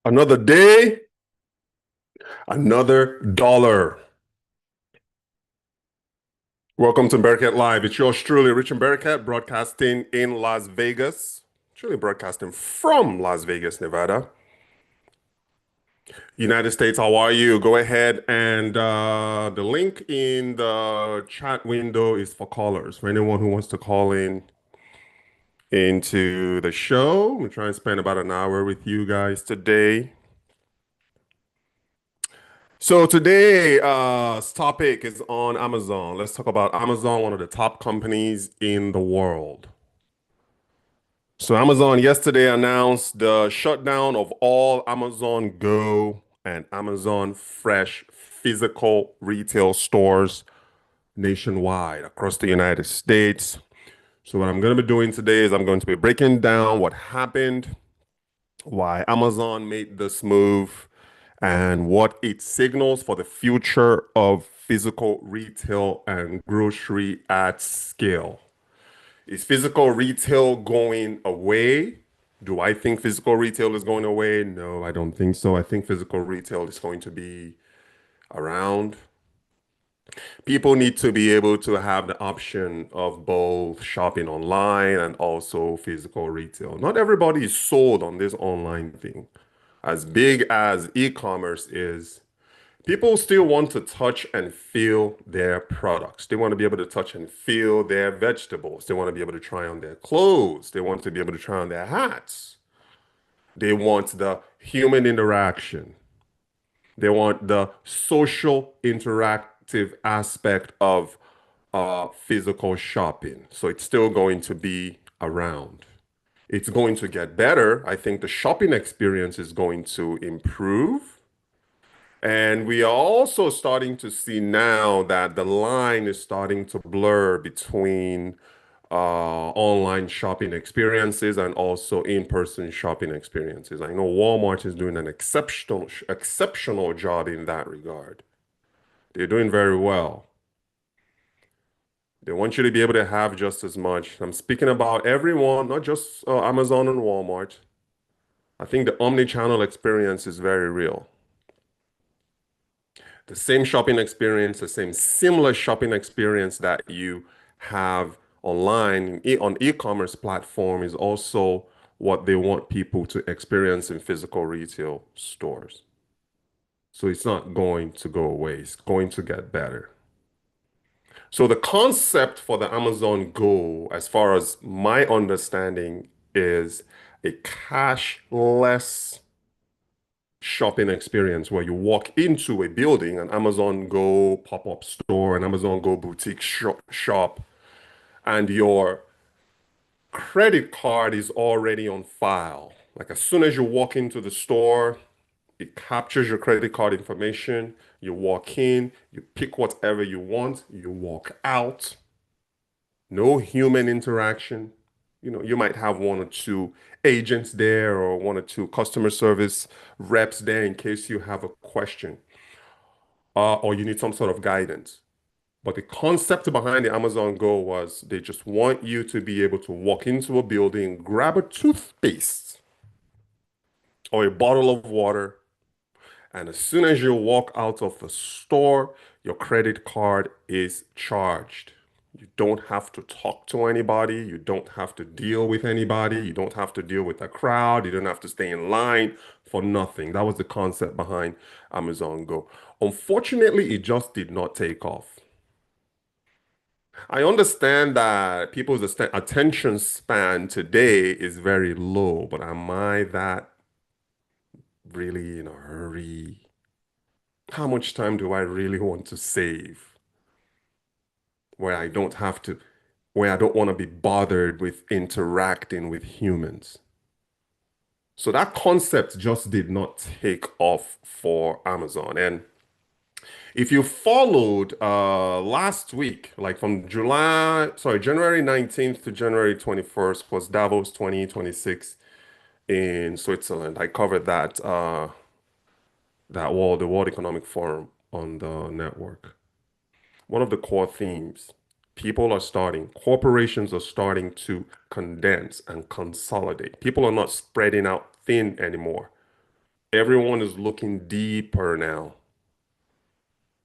Another day, another dollar. Welcome to Bearcat Live. It's yours truly, Rich and Bearcat, broadcasting in Las Vegas. Truly broadcasting from Las Vegas, Nevada. United States, how are you? Go ahead and the link in the chat window is for callers. For anyone who wants to call in into the show, we're trying to spend about an hour with you guys today. So today, topic is on Amazon. Let's talk about Amazon, one of the top companies in the world. So Amazon yesterday announced the shutdown of all Amazon Go and Amazon Fresh physical retail stores nationwide across the United States. So what I'm going to be doing today is I'm going to be breaking down what happened, why Amazon made this move, and what it signals for the future of physical retail and grocery at scale. Is physical retail going away? Do I think physical retail is going away? No, I don't think so. I think physical retail is going to be around. People need to be able to have the option of both shopping online and also physical retail. Not everybody is sold on this online thing. As big as e-commerce is, people still want to touch and feel their products. They want to be able to touch and feel their vegetables. They want to be able to try on their clothes. They want to be able to try on their hats. They want the human interaction. They want the social interactive aspect of physical shopping. So it's still going to be around. It's going to get better. I think the shopping experience is going to improve. And we are also starting to see now that the line is starting to blur between online shopping experiences and also in-person shopping experiences. I know Walmart is doing an exceptional job in that regard. They're doing very well. They want you to be able to have just as much. I'm speaking about everyone, not just Amazon and Walmart. I think the omni-channel experience is very real. The same shopping experience, the same similar shopping experience that you have online on e-commerce platform is also what they want people to experience in physical retail stores. So it's not going to go away. It's going to get better. So the concept for the Amazon Go, as far as my understanding, is a cashless shopping experience where you walk into a building, an Amazon Go pop-up store, an Amazon Go boutique shop, and your credit card is already on file. Like as soon as you walk into the store, it captures your credit card information. You walk in, you pick whatever you want, you walk out. No human interaction. You know, you might have one or two agents there or one or two customer service reps there in case you have a question or you need some sort of guidance. But the concept behind the Amazon Go was they just want you to be able to walk into a building, grab a toothpaste or a bottle of water, and as soon as you walk out of the store, your credit card is charged. You don't have to talk to anybody. You don't have to deal with anybody. You don't have to deal with a crowd. You don't have to stay in line for nothing. That was the concept behind Amazon Go. Unfortunately, it just did not take off. I understand that people's attention span today is very low, but am I that really in a hurry? How much time do I really want to save where I don't have to, where I don't want to be bothered with interacting with humans? So that concept just did not take off for Amazon. And if you followed last week, like from January 19th to January 21st was Davos 2026 in Switzerland. I covered the World Economic Forum on the network. One of the core themes, corporations are starting to condense and consolidate. People are not spreading out thin anymore. Everyone is looking deeper now.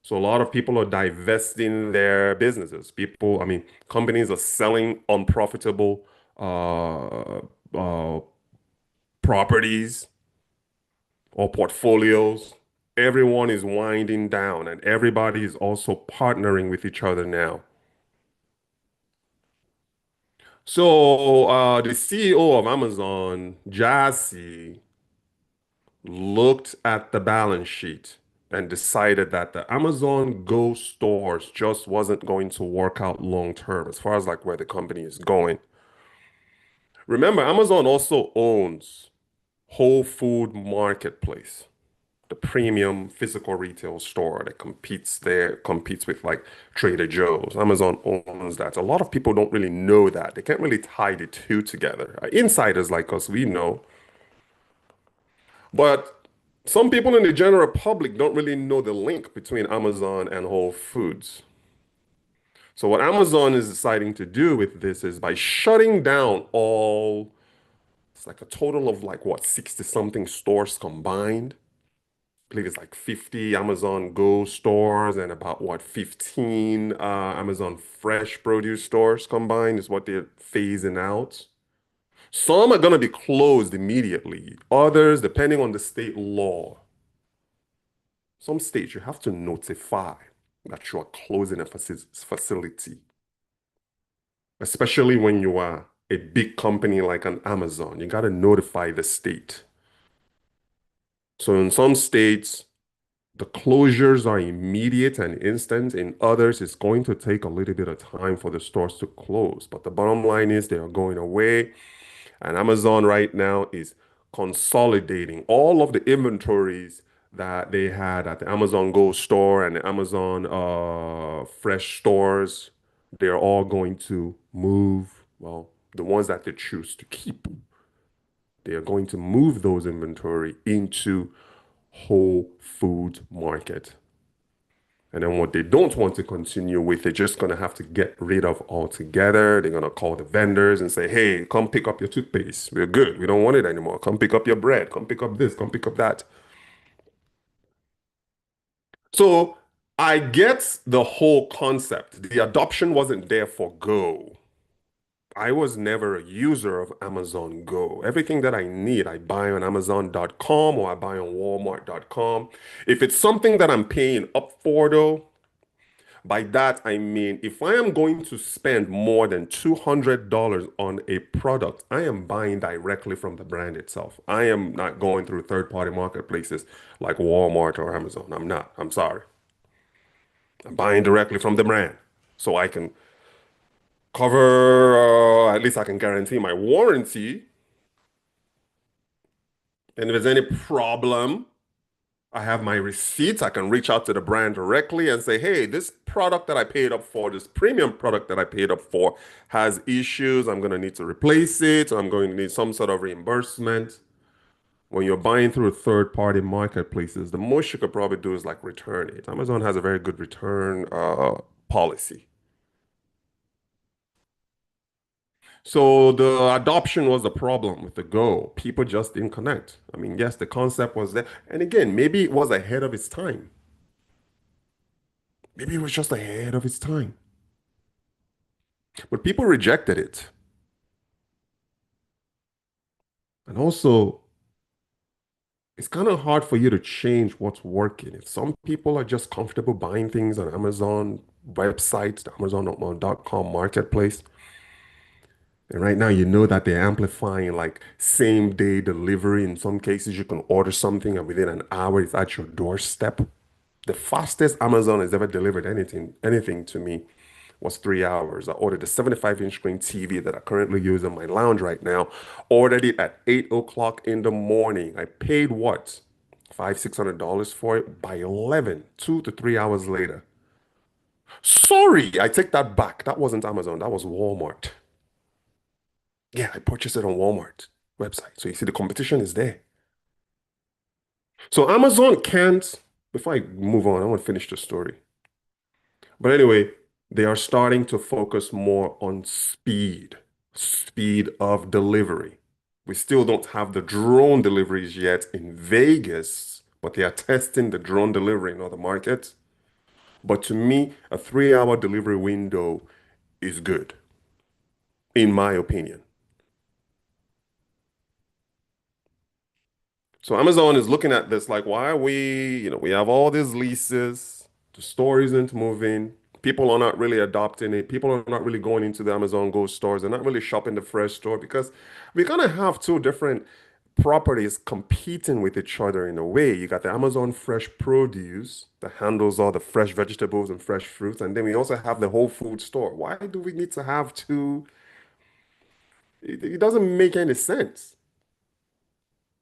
So a lot of people are divesting their businesses. People, I mean, companies are selling unprofitable uh, uh, properties or portfolios. Everyone is winding down, and everybody is also partnering with each other now. So the CEO of Amazon, Jassy, looked at the balance sheet and decided that the Amazon Go stores just wasn't going to work out long term as far as like where the company is going. Remember, Amazon also owns Whole Food Marketplace, the premium physical retail store that competes with like Trader Joe's. Amazon owns that. A lot of people don't really know that. They can't really tie the two together. Insiders like us, we know. But some people in the general public don't really know the link between Amazon and Whole Foods. So what Amazon is deciding to do with this is by shutting down all, it's like a total of like what, 60 something stores combined. I believe it's like 50 Amazon Go stores and about what, 15 Amazon Fresh Produce stores combined is what they're phasing out. Some are going to be closed immediately. Others, depending on the state law, some states you have to notify that you are closing a facility, especially when you are a big company like an Amazon. You got to notify the state. So in some states, the closures are immediate and instant. In others, it's going to take a little bit of time for the stores to close. But the bottom line is they are going away. And Amazon right now is consolidating all of the inventories that they had at the Amazon Go store and the Amazon Fresh stores. They're all going to move, well, the ones that they choose to keep. They are going to move those inventory into Whole Food Market. And then what they don't want to continue with, they're just going to have to get rid of altogether. They're going to call the vendors and say, hey, come pick up your toothpaste. We're good. We don't want it anymore. Come pick up your bread. Come pick up this. Come pick up that. So I get the whole concept. The adoption wasn't there for Go. I was never a user of Amazon Go. Everything that I need, I buy on Amazon.com or I buy on Walmart.com. If it's something that I'm paying up for, though, by that, I mean, if I am going to spend more than $200 on a product, I am buying directly from the brand itself. I am not going through third-party marketplaces like Walmart or Amazon. I'm not. I'm sorry. I'm buying directly from the brand. So I can cover, at least I can guarantee my warranty. And if there's any problem, I have my receipts. I can reach out to the brand directly and say, hey, this product that I paid up for, this premium product that I paid up for has issues. I'm going to need to replace it. I'm going to need some sort of reimbursement. When you're buying through third-party marketplaces, the most you could probably do is like return it. Amazon has a very good return policy. So the adoption was the problem with the Go. People just didn't connect. I mean, yes, the concept was there. And again, maybe it was ahead of its time. Maybe it was just ahead of its time. But people rejected it. And also, it's kind of hard for you to change what's working. If some people are just comfortable buying things on Amazon websites, the Amazon.com marketplace, and right now you know that they're amplifying like same day delivery. In some cases, you can order something and within an hour it's at your doorstep. The fastest Amazon has ever delivered anything to me was 3 hours. I ordered a 75-inch screen TV that I currently use in my lounge right now. Ordered it at 8 o'clock in the morning. I paid what? $600 for it by 11, 2 to 3 hours later. Sorry, I take that back. That wasn't Amazon. That was Walmart. Yeah, I purchased it on Walmart website. So you see the competition is there. So Amazon can't, before I move on, I want to finish the story. But anyway, they are starting to focus more on speed of delivery. We still don't have the drone deliveries yet in Vegas, but they are testing the drone delivery in other markets. But to me, a 3 hour delivery window is good, in my opinion. So Amazon is looking at this like, why are we, we have all these leases, the store isn't moving, people are not really adopting it, people are not really going into the Amazon Go stores, they're not really shopping the fresh store because we're gonna have two different properties competing with each other in a way. You got the Amazon Fresh Produce that handles all the fresh vegetables and fresh fruits, and then we also have the Whole Food store. Why do we need to have two? It doesn't make any sense.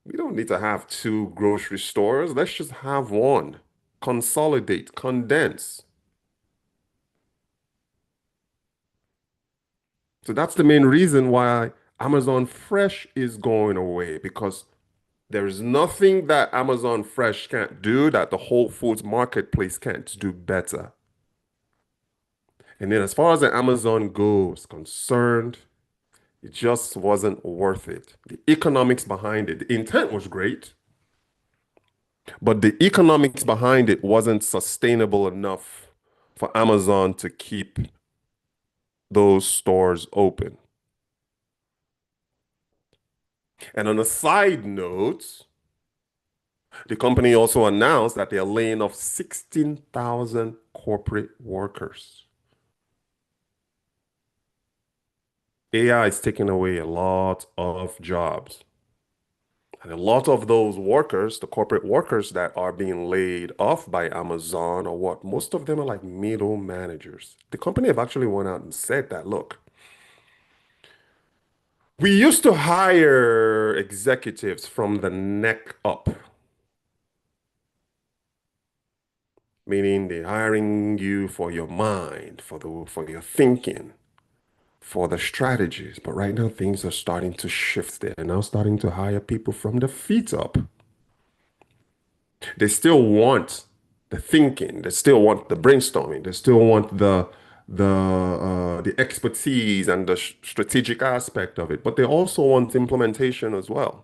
We don't need to have two grocery stores. Let's just have one. Consolidate, condense. So that's the main reason why Amazon Fresh is going away because there is nothing that Amazon Fresh can't do that the Whole Foods marketplace can't do better. And then as far as the Amazon Go is concerned, it just wasn't worth it. The economics behind it, the intent was great, but the economics behind it wasn't sustainable enough for Amazon to keep those stores open. And on a side note, the company also announced that they're laying off 16,000 corporate workers. AI is taking away a lot of jobs. And a lot of those workers, the corporate workers that are being laid off by Amazon, or what? Most of them are like middle managers. The company have actually went out and said that, look, we used to hire executives from the neck up, meaning they're hiring you for your mind, for your thinking, for the strategies. But right now things are starting to shift. They're now starting to hire people from the feet up. They still want the thinking, they still want the brainstorming, they still want the expertise and the strategic aspect of it, but they also want implementation as well.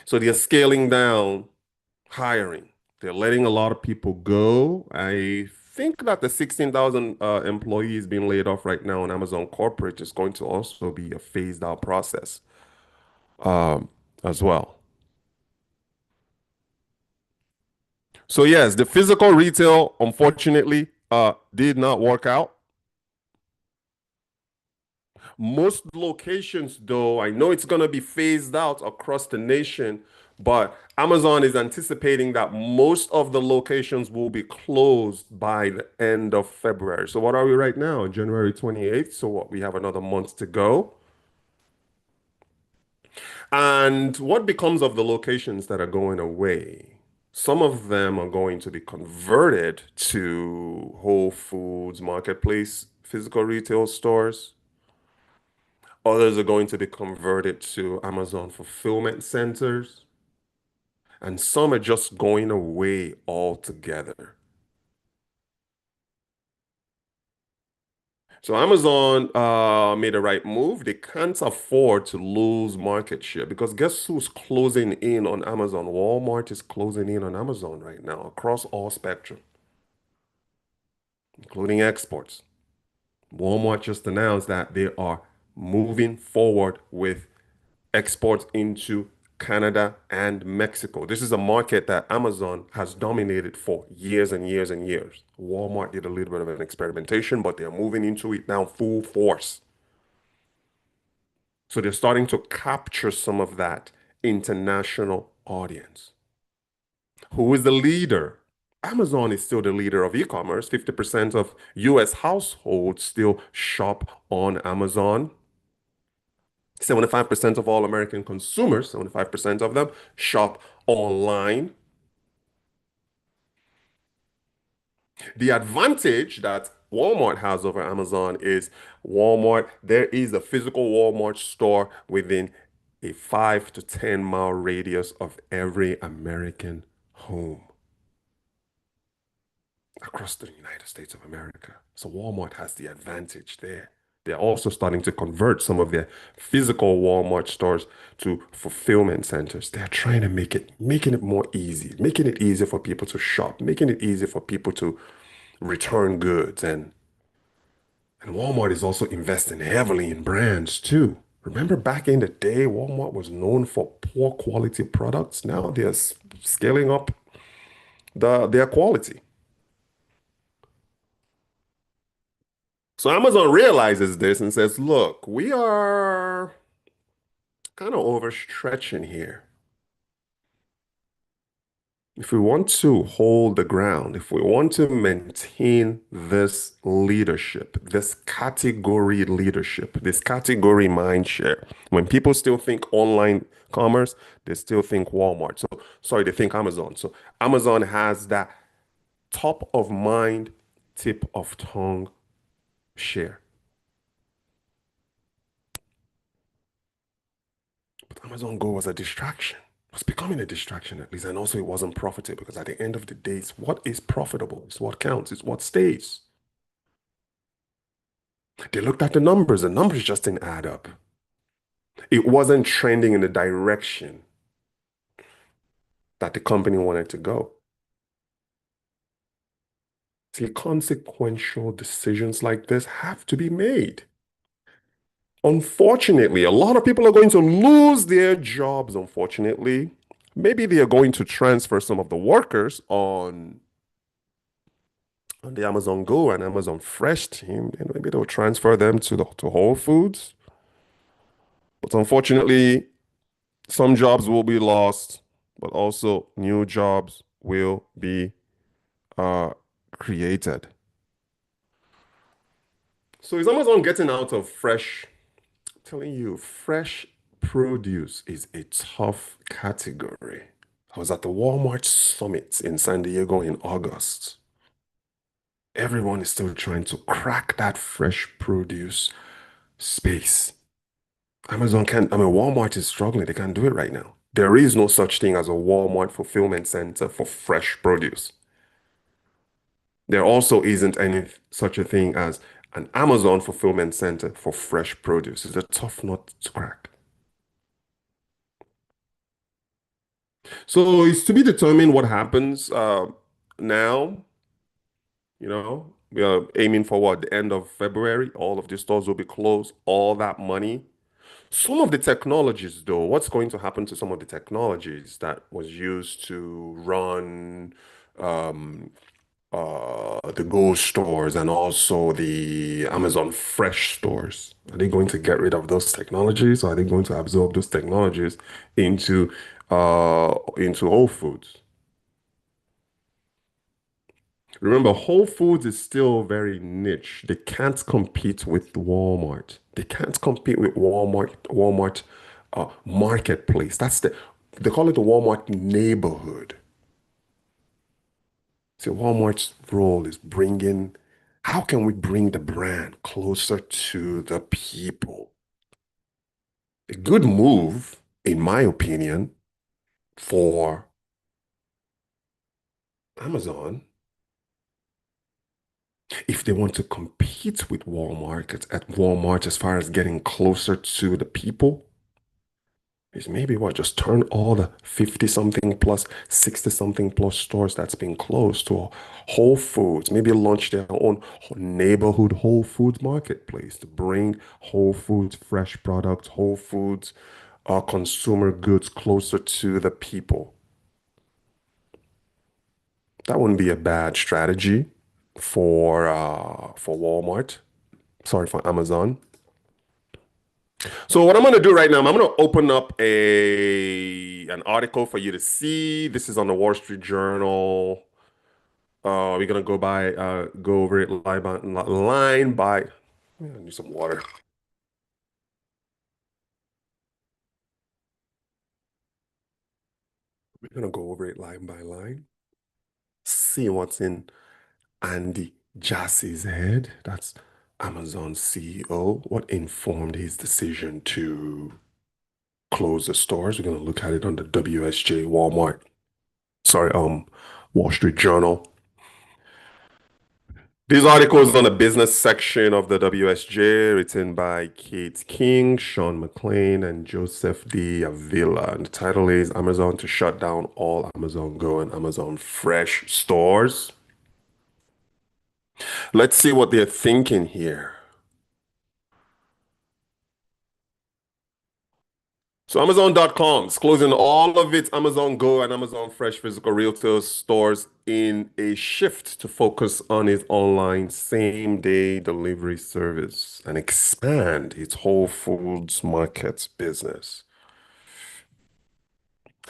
So they're scaling down hiring. They're letting a lot of people go. I think that the 16,000 employees being laid off right now on Amazon corporate is going to also be a phased out process um, as well. So yes, the physical retail, unfortunately, did not work out. Most locations, though, I know it's going to be phased out across the nation, but Amazon is anticipating that most of the locations will be closed by the end of February. So what are we right now? January 28th. So what? We have another month to go. And what becomes of the locations that are going away? Some of them are going to be converted to Whole Foods Marketplace physical retail stores. Others are going to be converted to Amazon fulfillment centers. And some are just going away altogether. So Amazon made the right move. They can't afford to lose market share because guess who's closing in on Amazon? Walmart is closing in on Amazon right now across all spectrum, including exports. Walmart just announced that they are moving forward with exports into Canada and Mexico. This is a market that Amazon has dominated for years and years and years. Walmart did a little bit of an experimentation, but they're moving into it now full force. So they're starting to capture some of that international audience. Who is the leader? Amazon is still the leader of e-commerce. 50% of US households still shop on Amazon. 75% of all American consumers, 75% of them shop online. The advantage that Walmart has over Amazon is Walmart, there is a physical Walmart store within a 5 to 10 mile radius of every American home across the United States of America. So Walmart has the advantage there. They're also starting to convert some of their physical Walmart stores to fulfillment centers. They're trying to making it more easy, making it easier for people to shop, making it easier for people to return goods. And Walmart is also investing heavily in brands too. Remember back in the day, Walmart was known for poor quality products. Now they're scaling up their quality. So Amazon realizes this and says, look, we are kind of overstretching here. If we want to hold the ground, if we want to maintain this leadership, this category leadership, this category mindshare, when people still think online commerce, they still think Walmart. So, sorry, they think Amazon. So, Amazon has that top of mind, tip of tongue share. But Amazon Go was a distraction. It was becoming a distraction at least. And also it wasn't profitable because at the end of the day, it's what is profitable. It's what counts. It's what stays. They looked at the numbers just didn't add up. It wasn't trending in the direction that the company wanted to go. See, consequential decisions like this have to be made. Unfortunately, a lot of people are going to lose their jobs, unfortunately. Maybe they are going to transfer some of the workers on the Amazon Go and Amazon Fresh team, and maybe they'll transfer them to Whole Foods. But unfortunately, some jobs will be lost, but also new jobs will be uh, created. So is Amazon getting out of fresh? I'm telling you, fresh produce is a tough category. I was at the Walmart Summit in San Diego in August. Everyone is still trying to crack that fresh produce space. Amazon can't, I mean, Walmart is struggling. They can't do it right now. There is no such thing as a Walmart fulfillment center for fresh produce. There also isn't any such a thing as an Amazon fulfillment center for fresh produce. It's a tough nut to crack. So it's to be determined what happens now. We are aiming for what? The end of February. All of the stores will be closed. All that money. Some of the technologies, though, what's going to happen to some of the technologies that was used to run the Go stores and also the Amazon Fresh stores? Are they going to get rid of those technologies, or are they going to absorb those technologies into Whole Foods? Remember, Whole Foods is still very niche. They can't compete with Walmart. They can't compete with Walmart marketplace. They call it the Walmart neighborhood. So Walmart's role is how can we bring the brand closer to the people? A good move, in my opinion, for Amazon, if they want to compete with Walmart as far as getting closer to the people, is maybe what, just turn all the 50 something plus, 60 something plus stores that's been closed to a Whole Foods, maybe launch their own neighborhood Whole Foods marketplace to bring Whole Foods fresh products, Whole Foods consumer goods closer to the people. That wouldn't be a bad strategy for Walmart. Sorry, for Amazon. So what I'm going to do right now, I'm going to open up an article for you to see. This is on the Wall Street Journal. We're going to go over it line by. I need some water. We're going to go over it line by line. See what's in Andy Jassy's head. That's Amazon CEO. What informed his decision to close the stores? We're going to look at it on the WSJ Walmart. Sorry, Wall Street Journal. These articles on the business section of the WSJ, written by Kate King, Sean McLean, and Joseph D. Avila. And the title is Amazon to shut down all Amazon Go and Amazon Fresh stores. Let's see what they're thinking here. So Amazon.com is closing all of its Amazon Go and Amazon Fresh physical retail stores in a shift to focus on its online same-day delivery service and expand its Whole Foods markets business.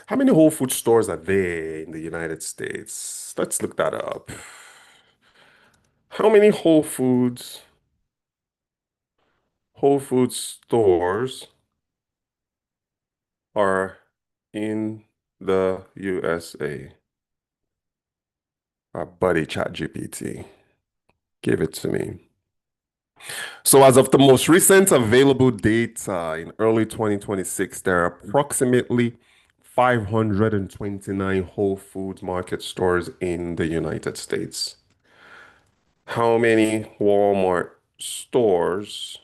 How many Whole Food stores are there in the United States? Let's look that up. How many Whole Foods stores are in the USA? Our buddy ChatGPT. Give it to me. So as of the most recent available data in early 2026, there are approximately 529 Whole Foods market stores in the United States. How many Walmart stores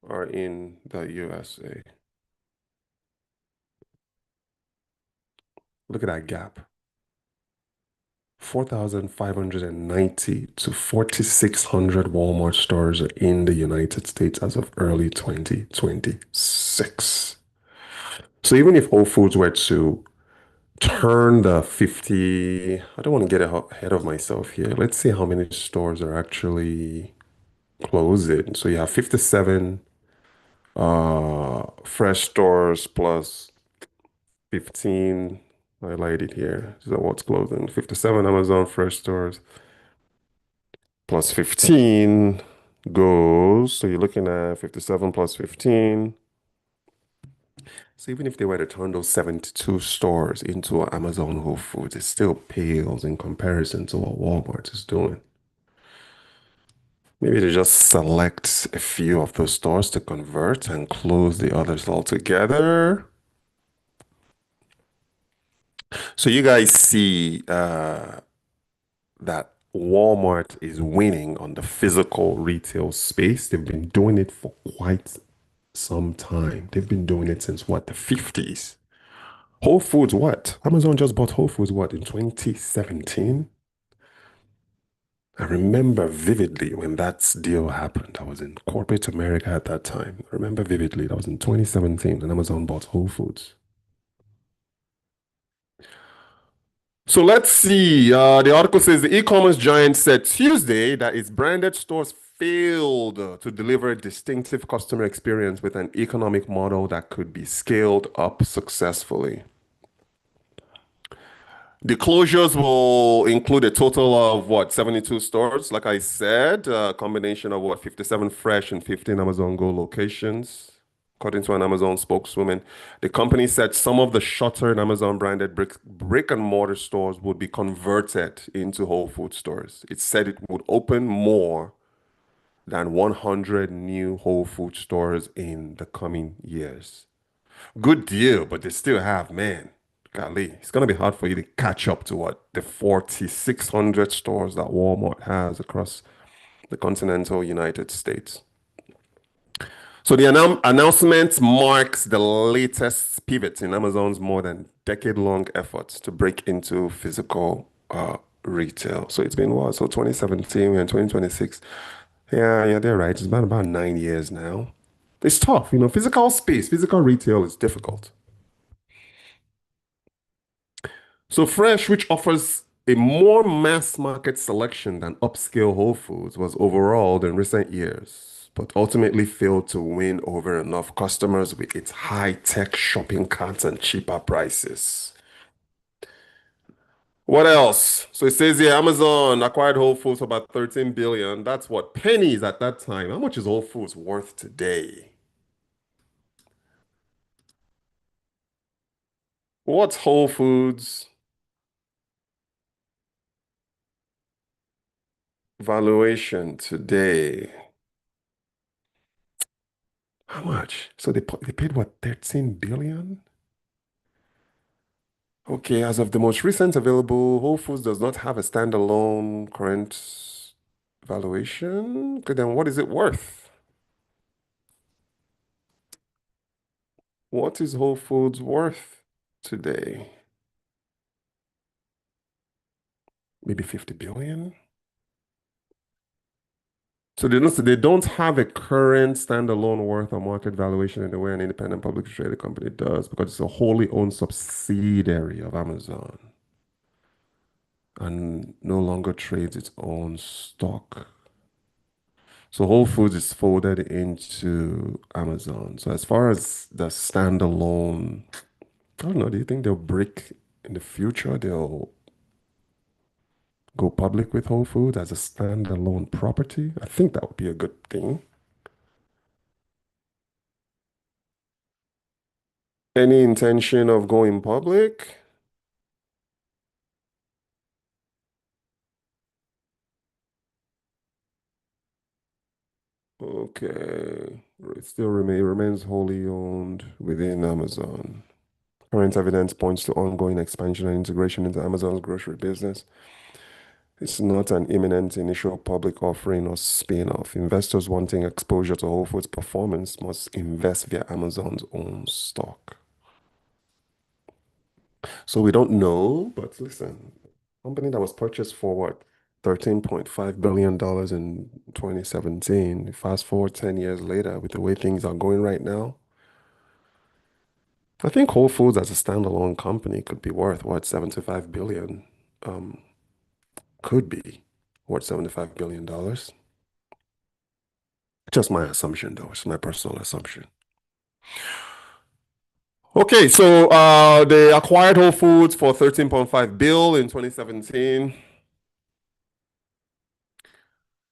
are in the USA? Look at that gap. 4,590 to 4,600 Walmart stores are in the United States as of early 2026. So even if Whole Foods were to turn the 50, I don't want to get ahead of myself here. Let's see how many stores are actually closing. So you have 57 fresh stores plus 15 highlighted here. So what's closing? 57 Amazon fresh stores plus 15 goes. So you're looking at 57 plus 15. So even if they were to turn those 72 stores into Amazon Whole Foods, it still pales in comparison to what Walmart is doing. Maybe they just select a few of those stores to convert and close the others altogether. So you guys see that Walmart is winning on the physical retail space. They've been doing it for quite some time. They've been doing it since what, the 50s? Whole Foods, what? Amazon just bought Whole Foods, what, in 2017? I remember vividly when that deal happened. I was in corporate America at that time. I remember vividly. That was in 2017 when Amazon bought Whole Foods. So let's see. The article says the e-commerce giant said Tuesday that its branded stores failed to deliver a distinctive customer experience with an economic model that could be scaled up successfully. The closures will include a total of what, 72 stores, like I said, a combination of what, 57 fresh and 15 Amazon Go locations. According to an Amazon spokeswoman, the company said some of the shuttered Amazon branded brick and mortar stores would be converted into Whole Food stores. It said it would open more than 100 new Whole Food stores in the coming years. Good deal, but they still have, man, golly, it's gonna be hard for you to catch up to what the 4,600 stores that Walmart has across the continental United States. So the announcement marks the latest pivot in Amazon's more than decade-long efforts to break into physical retail. So it's been what? So 2017 and 2026. Yeah, they're right. It's been about 9 years now. It's tough, physical space, physical retail is difficult. So Fresh, which offers a more mass market selection than upscale Whole Foods, was overhauled in recent years, but ultimately failed to win over enough customers with its high-tech shopping carts and cheaper prices. What else? So it says here Amazon acquired Whole Foods for about 13 billion. That's what, pennies at that time. How much is Whole Foods worth today? What's Whole Foods valuation today? How much? So they paid what, 13 billion? Okay, as of the most recent available, Whole Foods does not have a standalone current valuation. Okay, then what is it worth? What is Whole Foods worth today? Maybe 50 billion? So they don't have a current standalone worth or market valuation in the way an independent publicly traded company does because it's a wholly owned subsidiary of Amazon and no longer trades its own stock. So Whole Foods is folded into Amazon. So as far as the standalone, I don't know, do you think they'll break in the future? They'll go public with Whole Foods as a standalone property? I think that would be a good thing. Any intention of going public? Okay. It still remains wholly owned within Amazon. Current evidence points to ongoing expansion and integration into Amazon's grocery business. It's not an imminent initial public offering or spin-off. Investors wanting exposure to Whole Foods performance must invest via Amazon's own stock. So we don't know, but listen, company that was purchased for what? $13.5 billion in 2017. Fast forward 10 years later, with the way things are going right now, I think Whole Foods as a standalone company could be worth what, 75 billion? Um, could be worth $75 billion. Just my assumption, though. It's my personal assumption. Okay, so they acquired Whole Foods for 13.5 bill in 2017.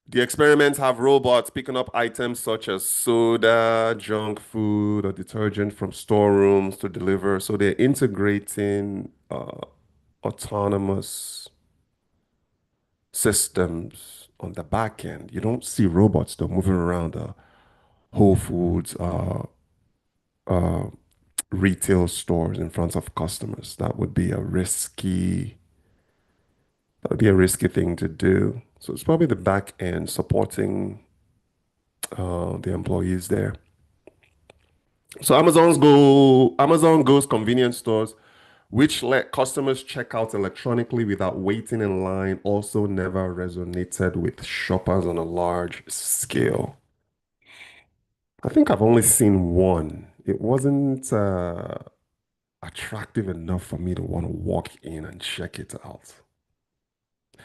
The experiments have robots picking up items such as soda, junk food, or detergent from storerooms to deliver. So they're integrating autonomous systems on the back end. You don't see robots though moving around the Whole Foods uh, retail stores in front of customers. That would be a risky thing to do. So it's probably the back end supporting the employees there. So Amazon Go's convenience stores, which let customers check out electronically without waiting in line, also never resonated with shoppers on a large scale. I think I've only seen one. It wasn't attractive enough for me to want to walk in and check it out.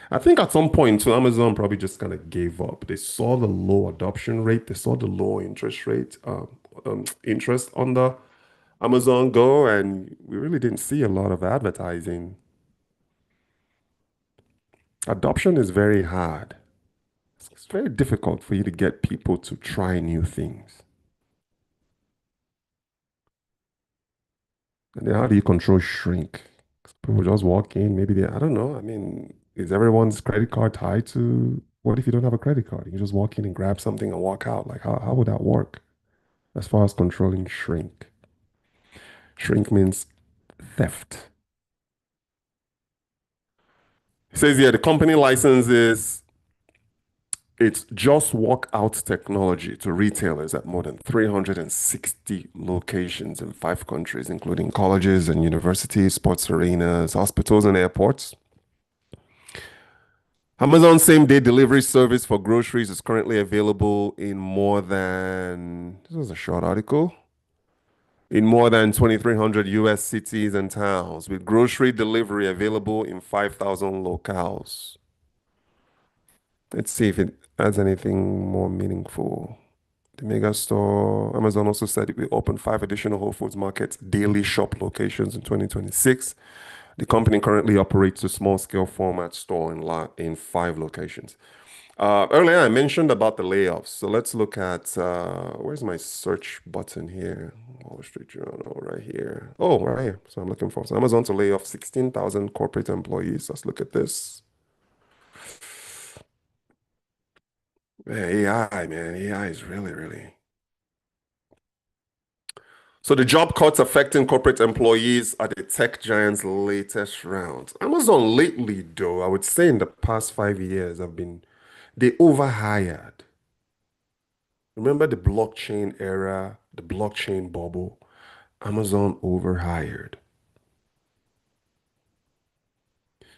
I think at some point too, Amazon probably just kind of gave up. They saw the low adoption rate, they saw the low interest rate, interest on the Amazon Go, and we really didn't see a lot of advertising. Adoption is very hard. It's very difficult for you to get people to try new things. And then how do you control shrink? People just walk in, maybe I don't know. I mean, is everyone's credit card tied to, what if you don't have a credit card? You just walk in and grab something and walk out. Like, how would that work as far as controlling shrink? Shrink means theft. It says here the company licenses its Just Walk Out technology to retailers at more than 360 locations in 5 countries, including colleges and universities, sports arenas, hospitals, and airports. Amazon same day delivery service for groceries is currently available in more than, this was a short article, in more than 2,300 US cities and towns, with grocery delivery available in 5,000 locales. Let's see if it adds anything more meaningful. The mega store, Amazon also said it will open 5 additional Whole Foods Market daily shop locations in 2026. The company currently operates a small scale format store in 5 locations. Earlier, I mentioned about the layoffs. So let's look at where's my search button here? Wall Street Journal, right here. Oh, right here. So I'm looking for so Amazon to lay off 16,000 corporate employees. Let's look at this. Man, AI, man, AI is really, really. So the job cuts affecting corporate employees are the tech giant's latest round. Amazon lately, though, I would say in the past 5 years, they overhired. Remember the blockchain era, the blockchain bubble? Amazon overhired.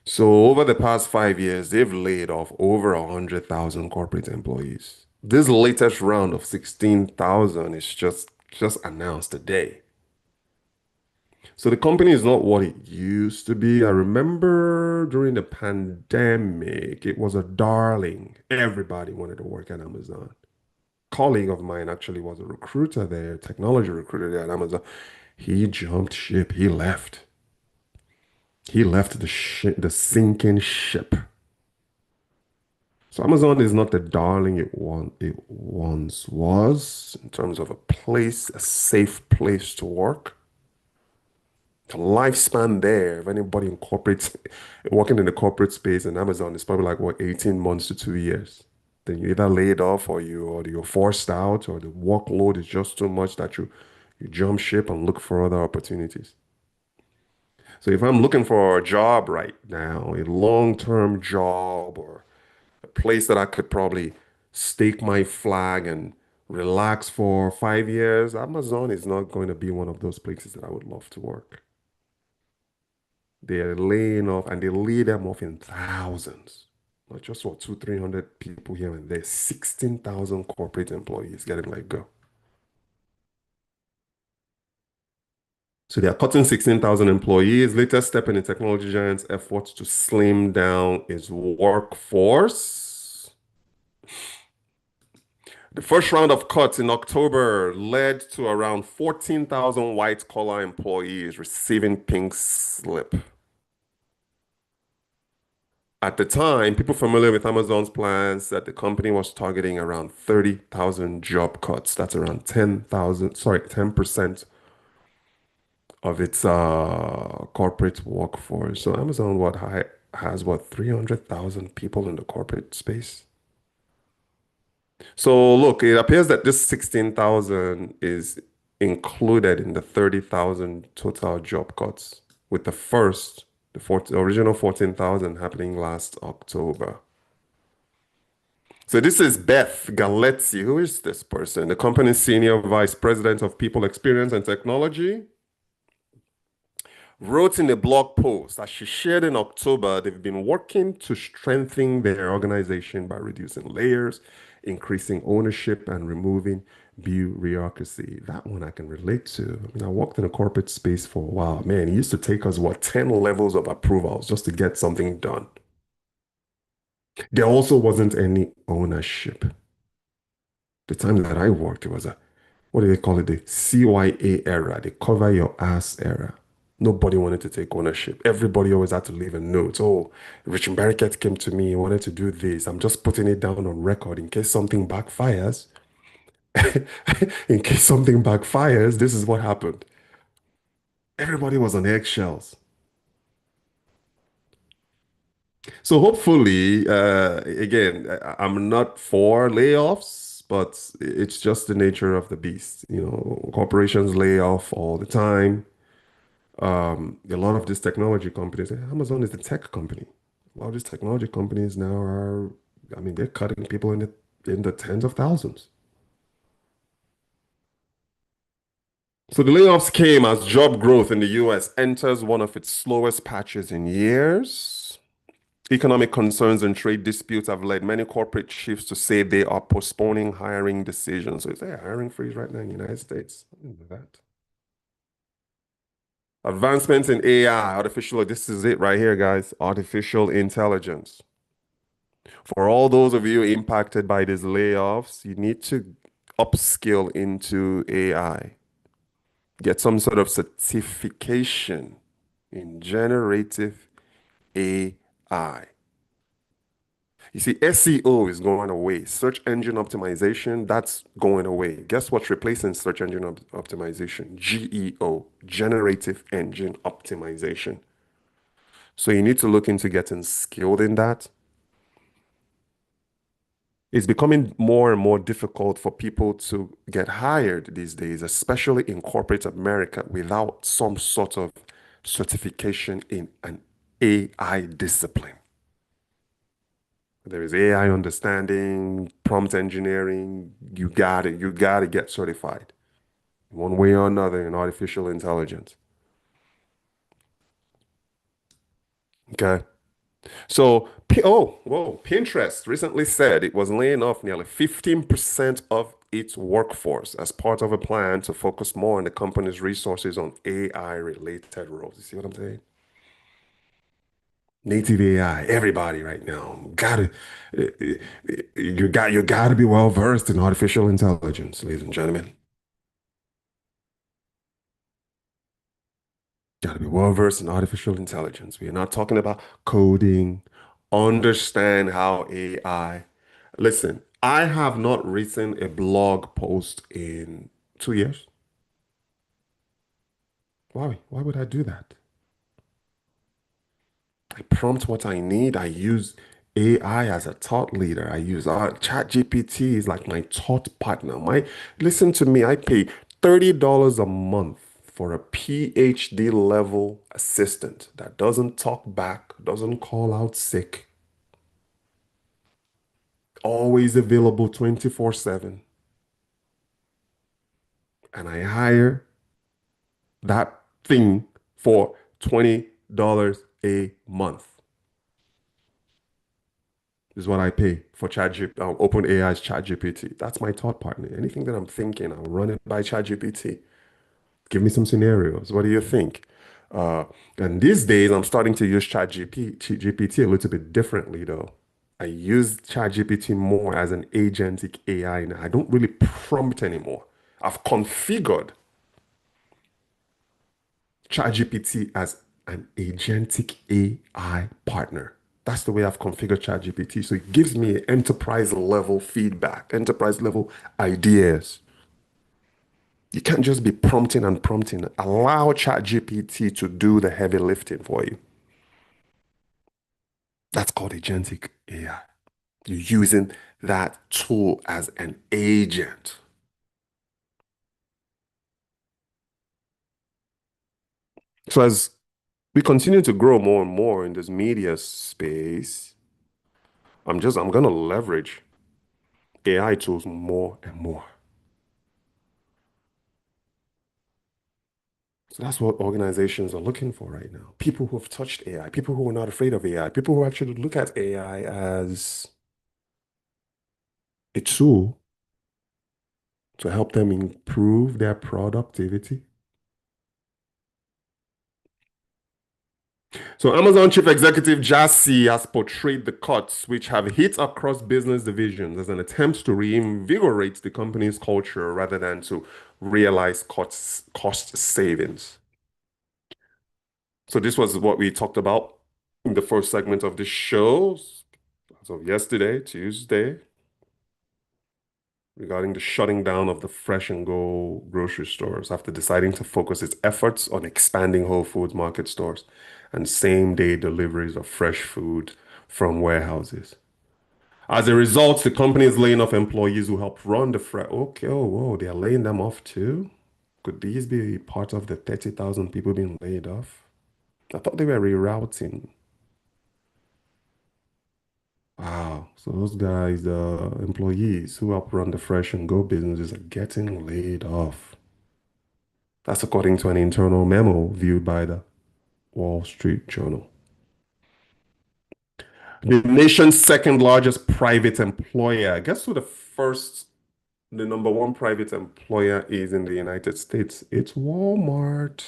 So over the past 5 years, they've laid off over 100,000 corporate employees. This latest round of 16,000 is just announced today. So the company is not what it used to be. I remember during the pandemic, it was a darling. Everybody wanted to work at Amazon. Colleague of mine actually was a recruiter there, technology recruiter there at Amazon. He jumped ship. He left. He left the sinking ship. So Amazon is not the darling it once was in terms of a place, a safe place to work. The lifespan there of anybody in corporate working in the corporate space in Amazon is probably like what 18 months to 2 years. Then you either laid off or you're forced out or the workload is just too much that you jump ship and look for other opportunities. So if I'm looking for a job right now, a long-term job or a place that I could probably stake my flag and relax for 5 years, Amazon is not going to be one of those places that I would love to work. They're laying off and they lay them off in thousands. Not just what, two, 300 people here and there, 16,000 corporate employees getting let go. So they are cutting 16,000 employees, latest step in the technology giant's efforts to slim down its workforce. The first round of cuts in October led to around 14,000 white collar employees receiving pink slip. At the time, people familiar with Amazon's plans said the company was targeting around 30,000 job cuts. That's around 10,000, sorry, 10% of its corporate workforce. So Amazon has what 300,000 people in the corporate space. So look, it appears that this 16,000 is included in the 30,000 total job cuts, with the original 14,000 happening last October. So this is Beth Galetti. Who is this person? The company's senior vice president of people experience and technology wrote in a blog post that she shared in October, they've been working to strengthen their organization by reducing layers, increasing ownership, and removing bureaucracy. That one I can relate to. I mean, I worked in a corporate space for a while. Man, it used to take us, what, 10 levels of approvals just to get something done. There also wasn't any ownership. The time that I worked, it was what do they call it? The CYA era, the cover your ass era. Nobody wanted to take ownership. Everybody always had to leave a note. Oh, Richard Barricott came to me, he wanted to do this. I'm just putting it down on record in case something backfires. In case something backfires, this is what happened. Everybody was on eggshells. So hopefully, again, I'm not for layoffs, but it's just the nature of the beast. You know, corporations lay off all the time. A lot of these technology companies, Amazon is a tech company. A lot of these technology companies now are, I mean, they're cutting people in the tens of thousands. So the layoffs came as job growth in the US enters one of its slowest patches in years. Economic concerns and trade disputes have led many corporate chiefs to say they are postponing hiring decisions. So is there a hiring freeze right now in the United States? I didn't know that. Advancements in AI, this is it right here, guys. Artificial intelligence. For all those of you impacted by these layoffs, you need to upskill into AI. Get some sort of certification in generative AI. You see, SEO is going away. Search engine optimization, that's going away. Guess what's replacing search engine optimization? GEO, generative engine optimization. So you need to look into getting skilled in that. It's becoming more and more difficult for people to get hired these days, especially in corporate America, without some sort of certification in an AI discipline. There is AI understanding, prompt engineering. You got to get certified one way or another in artificial intelligence. Okay. So, whoa, Pinterest recently said it was laying off nearly 15% of its workforce as part of a plan to focus more on the company's resources on AI related roles. You see what I'm saying? Native AI, everybody right now you gotta be well versed in artificial intelligence, ladies and gentlemen. Gotta be well versed in artificial intelligence. We are not talking about coding. Understand how AI. Listen, I have not written a blog post in 2 years. Why? Why would I do that? I prompt what I need. I use AI as a thought leader. I use ChatGPT is like my thought partner. Listen to me. I pay $30 a month for a PhD level assistant that doesn't talk back, doesn't call out sick, always available 24/7. And I hire that thing for $20 a month. Is what I pay for OpenAI's ChatGPT. That's my thought partner. Anything that I'm thinking, I'll run it by ChatGPT. Give me some scenarios. What do you think? Uh, and these days, I'm starting to use ChatGPT a little bit differently, though. I use ChatGPT more as an agentic AI now. I don't really prompt anymore. I've configured ChatGPT as an agentic AI partner. That's the way I've configured ChatGPT. So it gives me enterprise level feedback, enterprise level ideas. You can't just be prompting and prompting. Allow ChatGPT to do the heavy lifting for you. That's called agentic AI. You're using that tool as an agent. So as we continue to grow more and more in this media space, I'm gonna leverage AI tools more and more. So that's what organizations are looking for right now. People who have touched AI, people who are not afraid of AI, people who actually look at AI as a tool to help them improve their productivity. So Amazon Chief Executive Jassy has portrayed the cuts which have hit across business divisions as an attempt to reinvigorate the company's culture rather than to realize cost savings. So this was what we talked about in the first segment of the show as of yesterday, Tuesday, regarding the shutting down of the Fresh and Go grocery stores after deciding to focus its efforts on expanding Whole Foods market stores and same-day deliveries of fresh food from warehouses. As a result, the company is laying off employees who helped run the fresh. Okay, oh, whoa, they are laying them off too? Could these be part of the 30,000 people being laid off? I thought they were rerouting. Wow. So those guys, the employees who help run the Fresh and Go businesses are getting laid off. That's according to an internal memo viewed by the Wall Street Journal. The nation's second largest private employer. Guess who the number one private employer is in the United States? It's Walmart.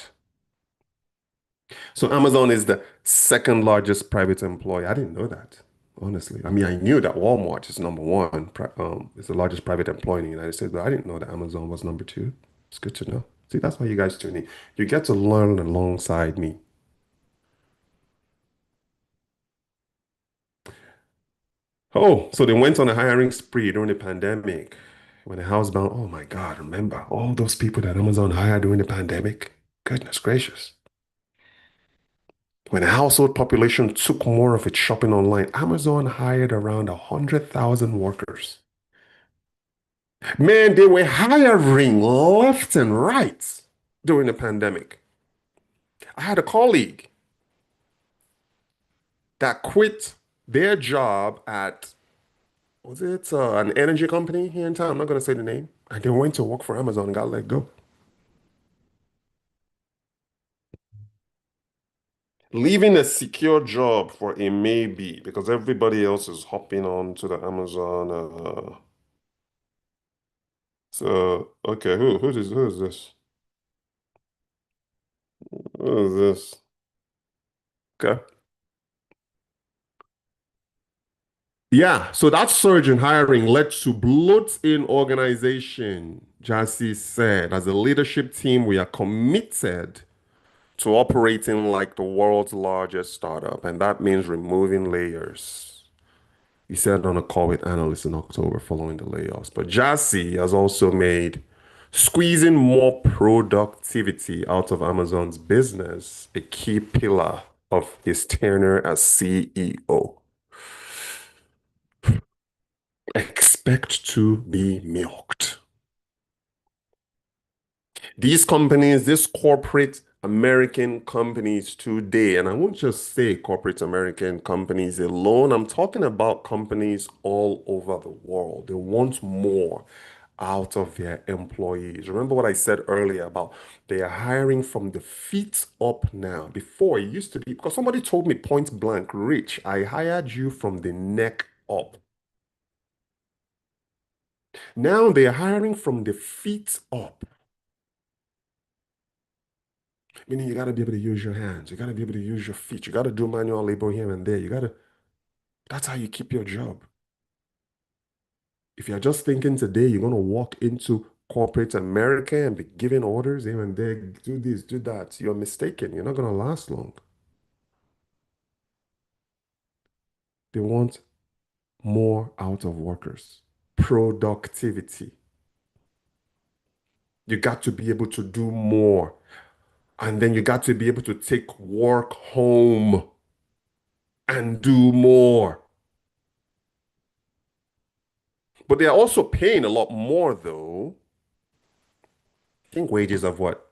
So Amazon is the second largest private employer. I didn't know that, honestly. I mean, I knew that Walmart is number one, is the largest private employer in the United States, but I didn't know that Amazon was number two. It's good to know. See, that's why you guys tune in. You get to learn alongside me. Oh, so they went on a hiring spree during the pandemic when the housebound. Oh my God, remember all those people that Amazon hired during the pandemic? Goodness gracious. When the household population took more of its shopping online, Amazon hired around 100,000 workers. Man, they were hiring left and right during the pandemic. I had a colleague that quit their job at, was it an energy company here in town? I'm not going to say the name. And they went to work for Amazon and got let go. Leaving a secure job for a maybe because everybody else is hopping on to the Amazon. So, okay, who is this? Who is this? Okay. Yeah, so that surge in hiring led to bloat in organization. Jassy said, as a leadership team, we are committed to operating like the world's largest startup, and that means removing layers. He said on a call with analysts in October following the layoffs. But Jassy has also made squeezing more productivity out of Amazon's business a key pillar of his tenure as CEO. Expect to be milked. These companies, these corporate American companies today, and I won't just say corporate American companies alone, I'm talking about companies all over the world. They want more out of their employees. Remember what I said earlier about they are hiring from the feet up now. Before it used to be, because somebody told me point blank, Rich, I hired you from the neck up. Now they are hiring from the feet up. Meaning you got to be able to use your hands. You got to be able to use your feet. You got to do manual labor here and there. That's how you keep your job. If you're just thinking today, you're going to walk into corporate America and be giving orders here and there, do this, do that, you're mistaken. You're not going to last long. They want more out of workers. Productivity. You got to be able to do more. And then you got to be able to take work home and do more. But they are also paying a lot more, though. I think wages have what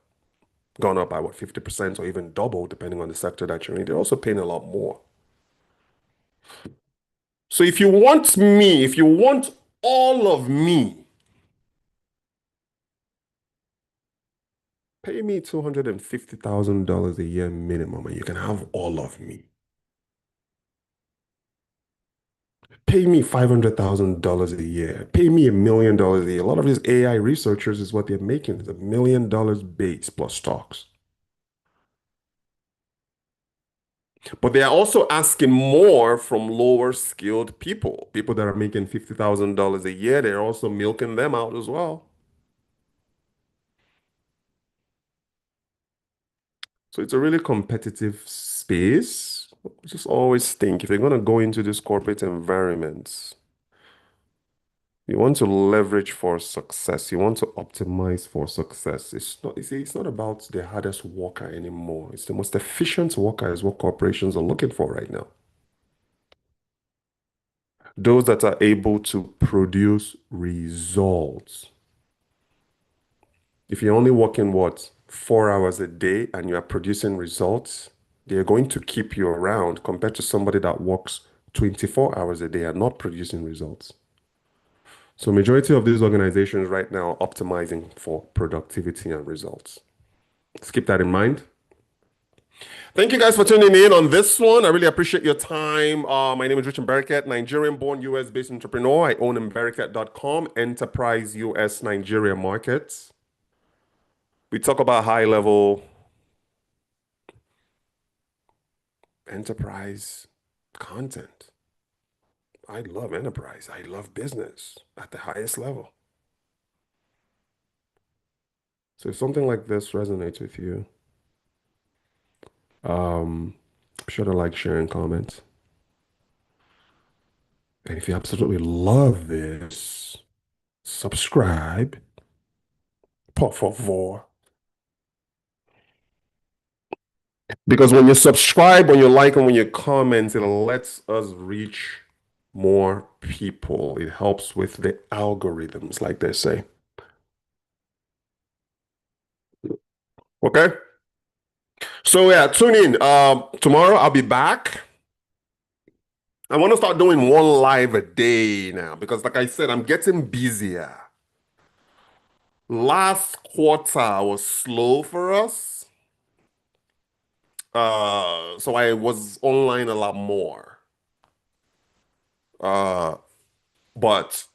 gone up by what 50% or even double, depending on the sector that you're in. They're also paying a lot more. So if you want me, if you want all of me, pay me $250,000 a year minimum, and you can have all of me. Pay me $500,000 a year. Pay me $1 million a year. A lot of these AI researchers is what they're making. It's $1 million base plus stocks. But they are also asking more from lower skilled people. People that are making $50,000 a year, they're also milking them out as well. So it's a really competitive space. Just always think if you're going to go into this corporate environment, you want to leverage for success. You want to optimize for success. It's not, you see, it's not about the hardest worker anymore. It's the most efficient worker is what corporations are looking for right now. Those that are able to produce results. If you're only working what, 4 hours a day and you are producing results, they're going to keep you around compared to somebody that works 24 hours a day and not producing results. So majority of these organizations right now are optimizing for productivity and results. Let's keep that in mind. Thank you guys for tuning in on this one. I really appreciate your time. My name is Richard Barakat, Nigerian-born US-based entrepreneur. I own Mbarakat.com, enterprise US Nigeria markets. We talk about high-level enterprise content. I love enterprise. I love business at the highest level. So if something like this resonates with you, be sure to like, share, and comment. And if you absolutely love this, subscribe. Por favor. Because when you subscribe, when you like, and when you comment, it lets us reach more people. It helps with the algorithms, like they say. Okay. So yeah, tune in. Tomorrow I'll be back. I want to start doing one live a day now because, like I said, I'm getting busier. Last quarter was slow for us. So I was online a lot more. Uh, but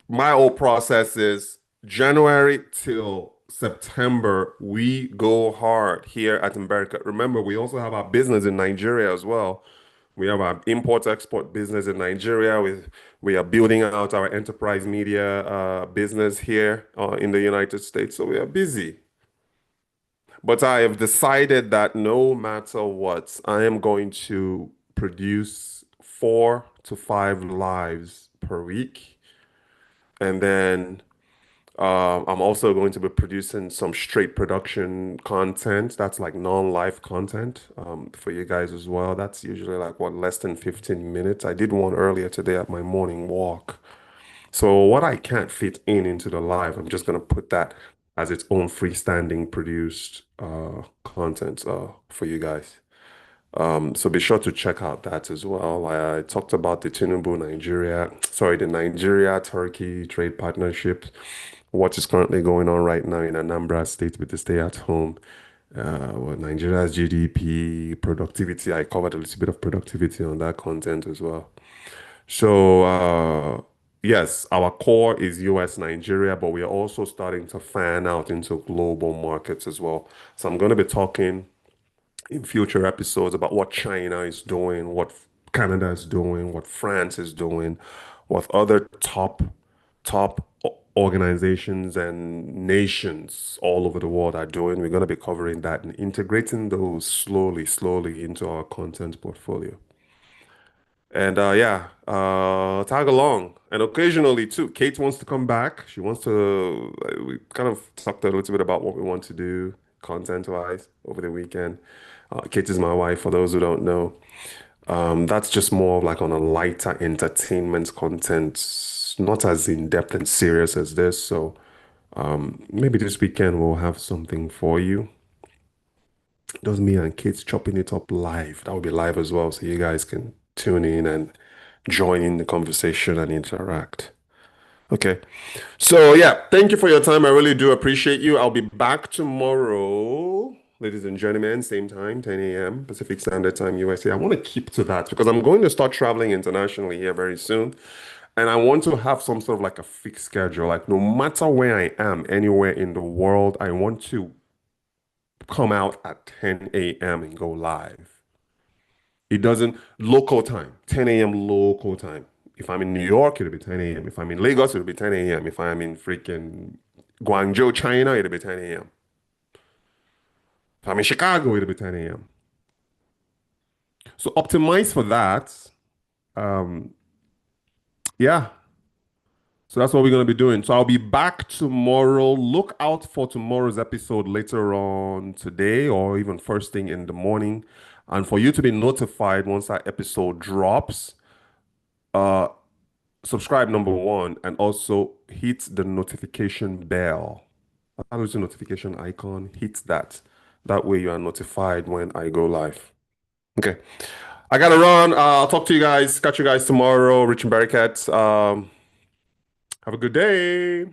my whole process is January till September, we go hard here at America. Remember, we also have our business in Nigeria as well. We have our import-export business in Nigeria. We are building out our enterprise media business here in the United States. So we are busy. But I have decided that no matter what, I am going to produce 4 to 5 lives per week. And then I'm also going to be producing some straight production content. That's like non-live content for you guys as well. That's usually like what, less than 15 minutes. I did one earlier today at my morning walk. So what I can't fit in into the live, I'm just going to put that as its own freestanding produced content for you guys. So be sure to check out that as well. I talked about the the Nigeria-Turkey trade partnership, what is currently going on right now in Anambra State with the stay-at-home, Nigeria's GDP, productivity. I covered a little bit of productivity on that content as well. So, yes, our core is US, Nigeria, but we are also starting to fan out into global markets as well. So I'm going to be talking in future episodes about what China is doing, what Canada is doing, what France is doing, what other top organizations and nations all over the world are doing. We're going to be covering that and integrating those slowly into our content portfolio. And yeah, tag along. And occasionally too, Kate wants to come back. She wants to, we kind of talked a little bit about what we want to do content-wise over the weekend. Kate is my wife, for those who don't know. That's just more of like on a lighter entertainment content, not as in-depth and serious as this. So maybe this weekend we'll have something for you. Just me and kids chopping it up live. That will be live as well, so you guys can tune in and join in the conversation and interact. Okay. So yeah, thank you for your time. I really do appreciate you. I'll be back tomorrow, ladies and gentlemen, same time, 10 a.m. Pacific Standard Time, USA. I want to keep to that because I'm going to start traveling internationally here very soon. And I want to have some sort of like a fixed schedule. Like no matter where I am, anywhere in the world, I want to come out at 10 a.m. and go live. It doesn't, local time, 10 a.m. local time. If I'm in New York, it'll be 10 a.m. If I'm in Lagos, it'll be 10 a.m. If I'm in freaking Guangzhou, China, it'll be 10 a.m. If I'm in Chicago, it'll be 10 a.m. So optimize for that. Um, yeah. So that's what we're going to be doing. So I'll be back tomorrow. Look out for tomorrow's episode later on today or even first thing in the morning. And for you to be notified once that episode drops, uh, subscribe number one and also hit the notification bell. That is the notification icon. Hit that. That way you are notified when I go live. Okay. I gotta run. I'll talk to you guys. Catch you guys tomorrow. Rich and Barricat. Have a good day.